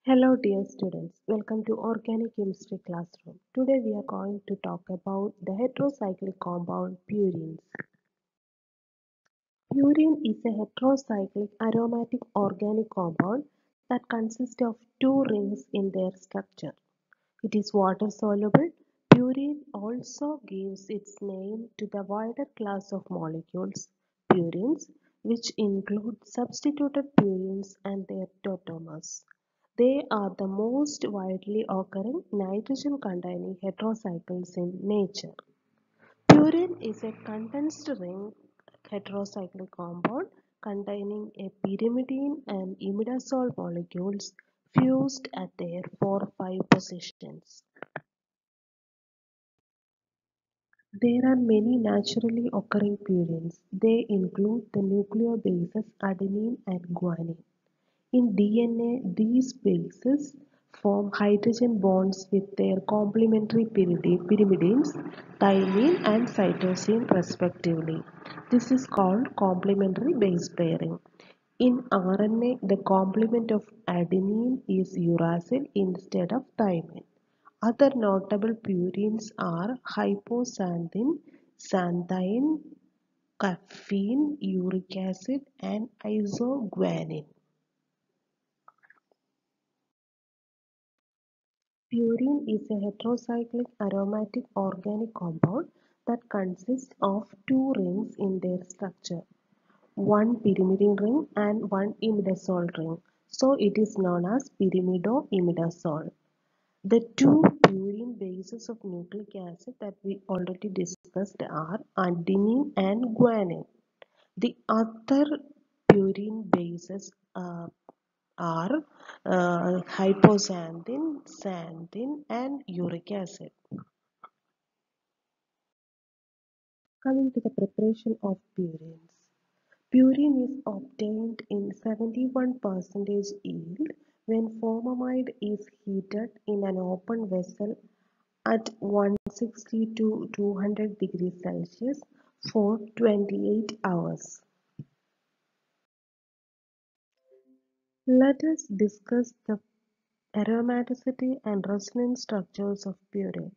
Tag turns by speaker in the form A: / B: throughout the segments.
A: Hello dear students, welcome to Organic Chemistry Classroom. Today we are going to talk about the heterocyclic compound purines. Purine is a heterocyclic aromatic organic compound that consists of two rings in their structure. It is water soluble. Purine also gives its name to the wider class of molecules, purines, which include substituted purines and their tautomers. They are the most widely occurring nitrogen-containing heterocycles in nature. Purine is a condensed ring heterocyclic compound containing a pyrimidine and imidazole molecules fused at their 4,5 positions. There are many naturally occurring purines. They include the nucleobases adenine and guanine. In DNA, these bases form hydrogen bonds with their complementary pyrimidines, thymine and cytosine respectively. This is called complementary base pairing. In RNA, the complement of adenine is uracil instead of thymine. Other notable purines are hypoxanthine, xanthine, caffeine, uric acid, and isoguanine. Purine is a heterocyclic aromatic organic compound that consists of two rings in their structure, one pyrimidine ring and one imidazole ring. So it is known as pyrimidoimidazole. The two purine bases of nucleic acid that we already discussed are adenine and guanine. The other purine bases are hypoxanthine, xanthine, and uric acid. Coming to the preparation of purines. Purine is obtained in 71% yield when formamide is heated in an open vessel at 160 to 200 degrees Celsius for 28 hours. Let us discuss the aromaticity and resonance structures of purine.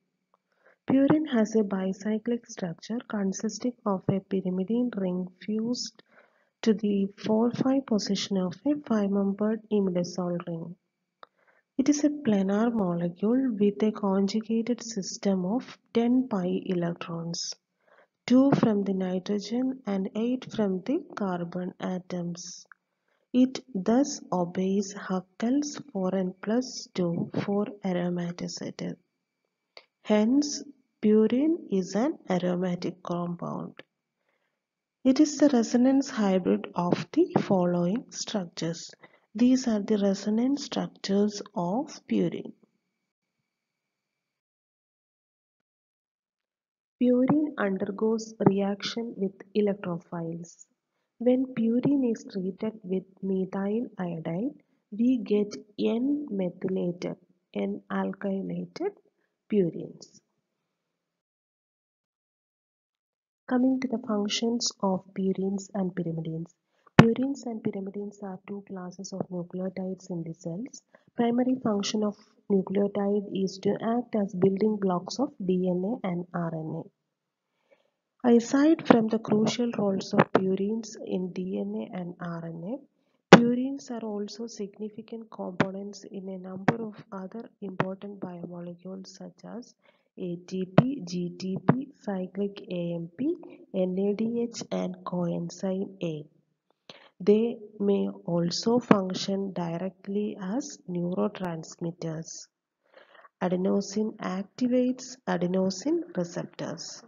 A: Purine has a bicyclic structure consisting of a pyrimidine ring fused to the 4,5 position of a 5-membered imidazole ring. It is a planar molecule with a conjugated system of 10 pi electrons, 2 from the nitrogen and 8 from the carbon atoms. It thus obeys Huckel's 4n+2 for aromaticity. Hence, purine is an aromatic compound. It is the resonance hybrid of the following structures. These are the resonance structures of purine. Purine undergoes reaction with electrophiles. When purine is treated with methyl iodide, we get N-methylated, N-alkylated purines. Coming to the functions of purines and pyrimidines. Purines and pyrimidines are two classes of nucleotides in the cells. Primary function of nucleotide is to act as building blocks of DNA and RNA. Aside from the crucial roles of purines in DNA and RNA, purines are also significant components in a number of other important biomolecules such as ATP, GTP, cyclic AMP, NADH, and coenzyme A. They may also function directly as neurotransmitters. Adenosine activates adenosine receptors.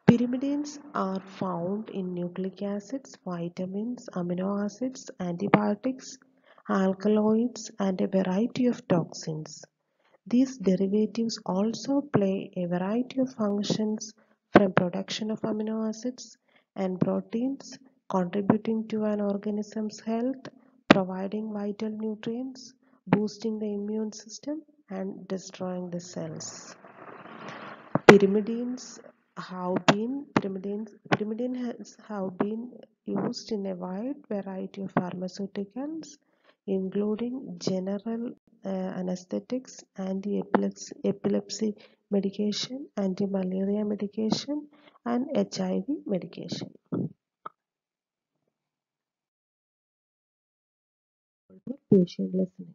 A: Pyrimidines are found in nucleic acids, vitamins, amino acids, antibiotics, alkaloids, and a variety of toxins. These derivatives also play a variety of functions from production of amino acids and proteins, contributing to an organism's health, providing vital nutrients, boosting the immune system, and destroying the cells. Pyrimidines have been used in a wide variety of pharmaceuticals, including general anesthetics, anti-epilepsy medication, anti-malaria medication, and HIV medication. Patient listening.